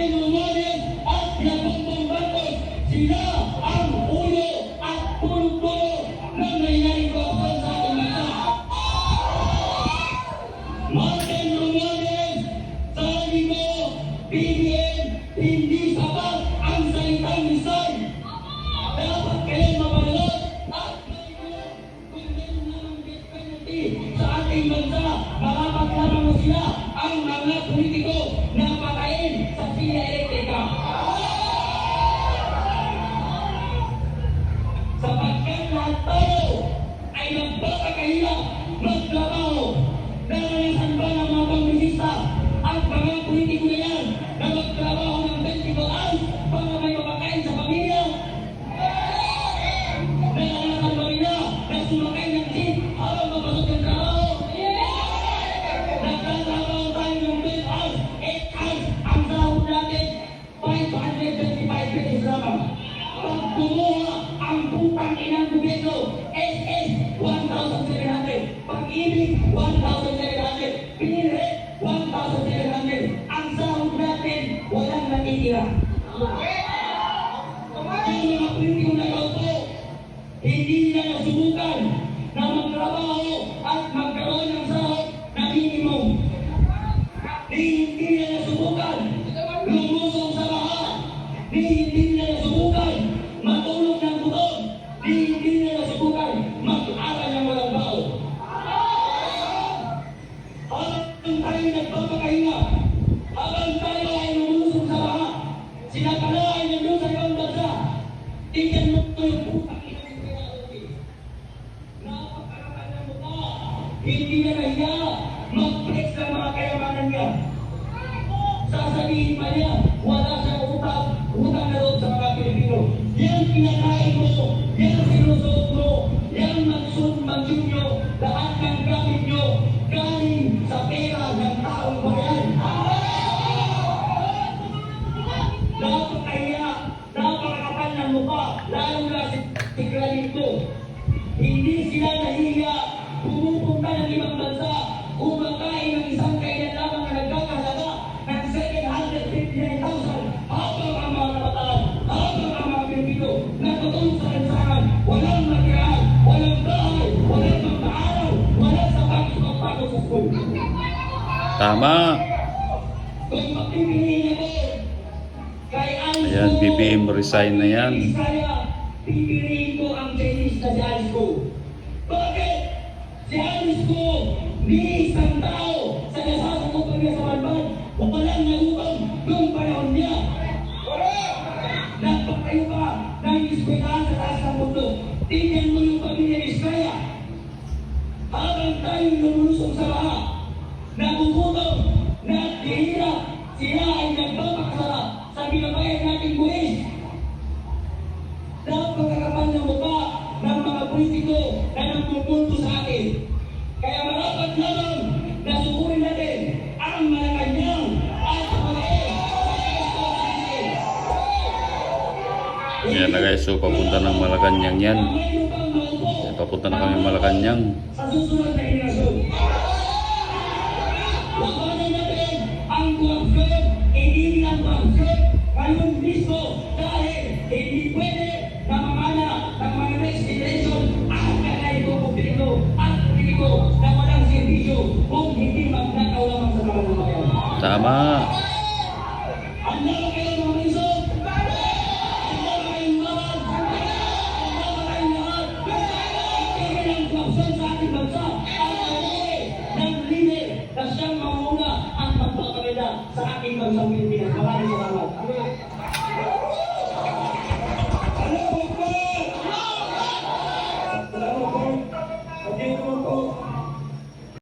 tinungaling at nabumbong batos. Sila ang ulo at puno-puno ng nangyayaring korupsyon sa ating bansa. Martin Romualdez, sabi mo, BBM, hindi sapat ang salitang misay. Dapat kayo mapanood at kung ng death penalty sa ating bansa, makapaglaman mo sila ang mga politiko na patayin sa sila elektrika. Sapagkat lahat tayo ay nagpapakahirap magtrabaho. Naranasan ba ng mga pangminista at mga politiko na yan na magtrabaho ng 24 hours para may mapakain sa pamilya? Naranasan ba nila na sumakay ng jeep habang mapasok ng trabaho? Nagtatrabaho tayo ng 12 hours, 8 hours, ang sahod natin 525 pesos lamang. Pag kumuha ang putang inang gobyerno, SS 1,700, pag-ibig 1,700, pinire 1,700, ang sahod natin walang natitira. Yung mga politiko na kaupo, hindi na nasubukan na magtrabaho at magkaroon ng sahod na minimum. Hindi na nasubukan lumusong sa baha. Hindi na nasubukan matulog ng buton. Hindi na nasubukan mag-aral ng walang bao. Habang tayo nagpapakahinga, habang tayo ay lumusong sa baha, sinakala ay nandun sa ibang bansa. Tingnan mo yung putang ina ng pinauwi. Napakarapan ng mukha. Hindi na nahiya mag-flex ng mga kayamanan niya. Sasabihin pa niya, wala siyang utang na loob sa mga Pilipino. Yan kinakain mo, yan sinusuot mo, yan magsud nyo, lahat ng gamit nyo, galing sa pera ng taong bayan. Napakahiya, napakakapal ng mukha, lalo na si Granito. Hindi sila nahiya, pumupunta ng ibang bansa, kumakain ng isang kailan lamang na nagkakahalaga ng 759,000 habang ang mga kabataan, habang ang mga Pilipino natutulog sa lansangan, walang matirahan, walang bahay, walang pagpaaral, walang sapatos pagpagod sa school. Tama. Kung magpipiliin ako, kay Ayan, BBM resign na yan. pipiliin ko ang Chinese na si Alice Go. Bakit? Si Alice Go, ni isang tao sa nasasakupan niya sa Balban, walang nagupang noong panahon niya. Nagpatayo pa ng eskwelahan sa taas ng mundo. Tingnan mo yung pamilya ni Iskaya. Habang tayo lumulusong sa baha, nagugutom, naghihirap, sila ay nagpapakasala sa binabayan nating buwis. Napakakapal ng mukha ng mga politiko na nagpupunto sa atin. Kaya marapat lamang na sukurin natin ang Malacanang at pagkain sa Ayan na guys, so papunta ng Malacanang yan. Ayan, papunta na kami Malacanang. sa susunod na henerasyon. Labanan natin ang korupsyon, hindi lang korupsyon ngayon mismo dahil hindi pwede na mamana ng mga next generation ang kanay ko publiko at politiko na walang servisyo kung hindi magnakaw lamang sa mga bayan. Tama. Handa ba kayo mga minsan? Handa ba kayong laban? Handa ba kayong lahat? Itigil ang korupsyon sa ating bansa at patuloy ng lider na siyang mauna ang magpapaganda sa ating bansang Pilipinas. Maraming salamat.